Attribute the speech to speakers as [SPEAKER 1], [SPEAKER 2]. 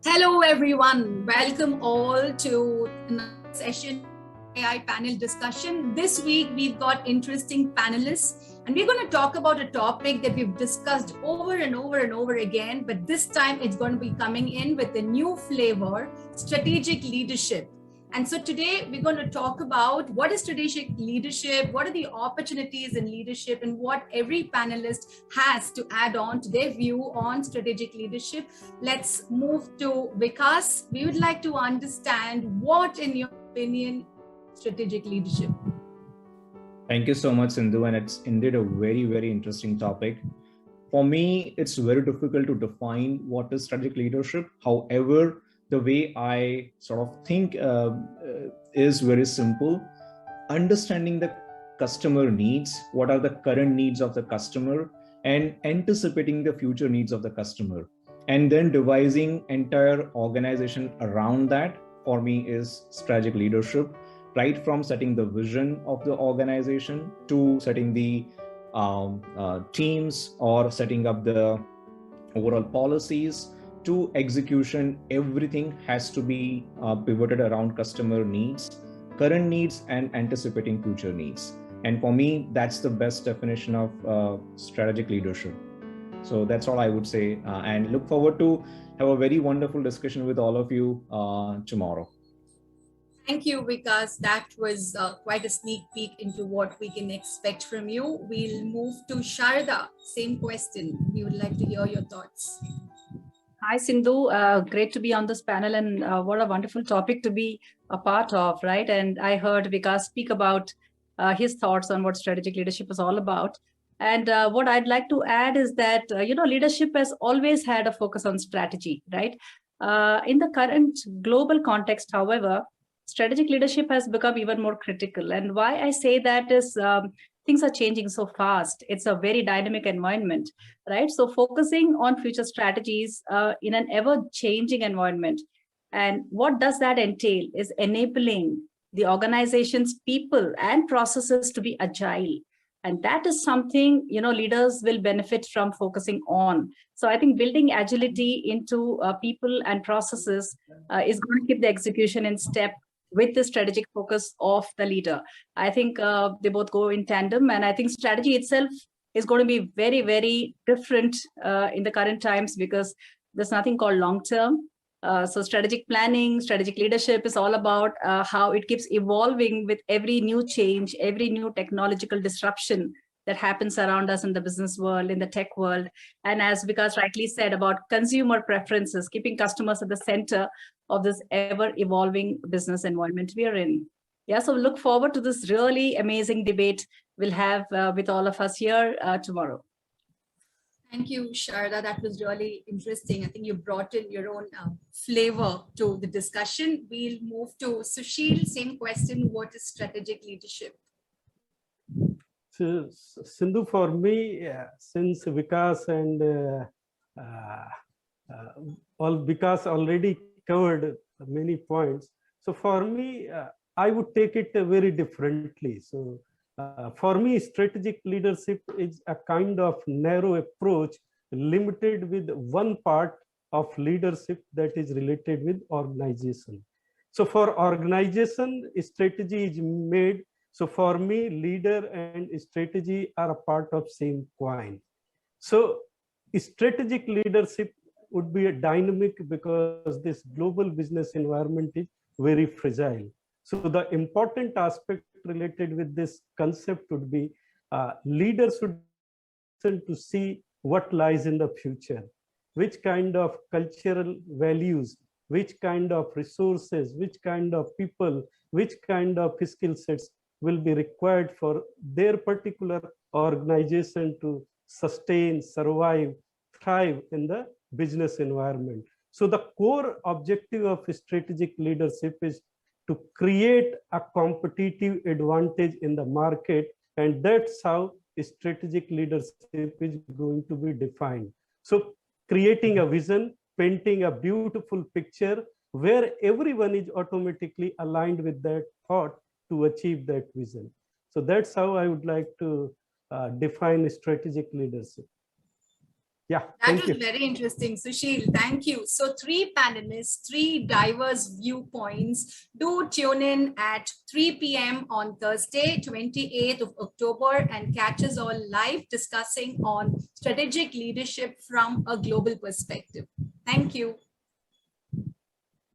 [SPEAKER 1] Hello, everyone. Welcome all to another session AI panel discussion. This week, we've got interesting panelists, and we're going to talk about a topic that we've discussed over and over and over again, but this time it's going to be coming in with a new flavor, strategic leadership. And so today we're going to talk about what is strategic leadership, what are the opportunities in leadership, and what every panelist has to add on to their view on strategic leadership. Let's move to Vikas. We would like to understand what, in your opinion, strategic leadership.
[SPEAKER 2] Thank you so much, Sindhu, and it's indeed a very, very interesting topic. For me, it's very difficult to define what is strategic leadership. However, the way I sort of think is very simple. Understanding the customer needs, what are the current needs of the customer, and anticipating the future needs of the customer, and then devising entire organization around that, for me, is strategic leadership. Right from setting the vision of the organization to setting the teams or setting up the overall policies to execution, everything has to be pivoted around customer needs, current needs, and anticipating future needs. And for me, that's the best definition of strategic leadership. So that's all I would say, and look forward to have a very wonderful discussion with all of you tomorrow.
[SPEAKER 1] Thank you, Vikas. That was quite a sneak peek into what we can expect from you. We'll move to Sharada. Same question. We would like to hear your thoughts.
[SPEAKER 3] Hi, Sindhu. Great to be on this panel, and what a wonderful topic to be a part of, right? And I heard Vikas speak about his thoughts on what strategic leadership is all about. And what I'd like to add is that, leadership has always had a focus on strategy, right? In the current global context, however, strategic leadership has become even more critical. And why I say that is things are changing so fast. It's a very dynamic environment, right? So focusing on future strategies in an ever-changing environment. And what does that entail is enabling the organization's people and processes to be agile. And that is something, leaders will benefit from focusing on. So I think building agility into people and processes is going to keep the execution in step with the strategic focus of the leader. I think they both go in tandem, and I think strategy itself is going to be very, very different in the current times because there's nothing called long-term. So strategic planning, strategic leadership is all about how it keeps evolving with every new change, every new technological disruption that happens around us in the business world, in the tech world. And as Vikas rightly said about consumer preferences, keeping customers at the center of this ever-evolving business environment we are in. Yeah, so look forward to this really amazing debate we'll have with all of us here tomorrow.
[SPEAKER 1] Thank you, Sharada. That was really interesting. I think you brought in your own flavor to the discussion. We'll move to Sushil. Same question. What is strategic leadership?
[SPEAKER 4] So, Sindhu, for me, since Vikas and Vikas already covered many points. So for me, I would take it very differently. So for me, strategic leadership is a kind of narrow approach limited with one part of leadership that is related with organization. So for organization, strategy is made. So for me, leader and strategy are a part of same coin. So strategic leadership would be a dynamic because this global business environment is very fragile. So the important aspect related with this concept would be leaders should listen to see what lies in the future, which kind of cultural values, which kind of resources, which kind of people, which kind of skill sets will be required for their particular organization to sustain, survive, thrive in the business environment. So the core objective of strategic leadership is to create a competitive advantage in the market, and that's how strategic leadership is going to be defined. So creating a vision, painting a beautiful picture where everyone is automatically aligned with that thought to achieve that vision. So that's how I would like to define strategic leadership. Yeah,
[SPEAKER 1] That
[SPEAKER 4] thank
[SPEAKER 1] was
[SPEAKER 4] you.
[SPEAKER 1] very interesting, Sushil. Thank you. So 3 panelists, 3 diverse viewpoints. Do tune in at 3 p.m. on Thursday, 28th of October, and catch us all live discussing on strategic leadership from a global perspective. Thank you.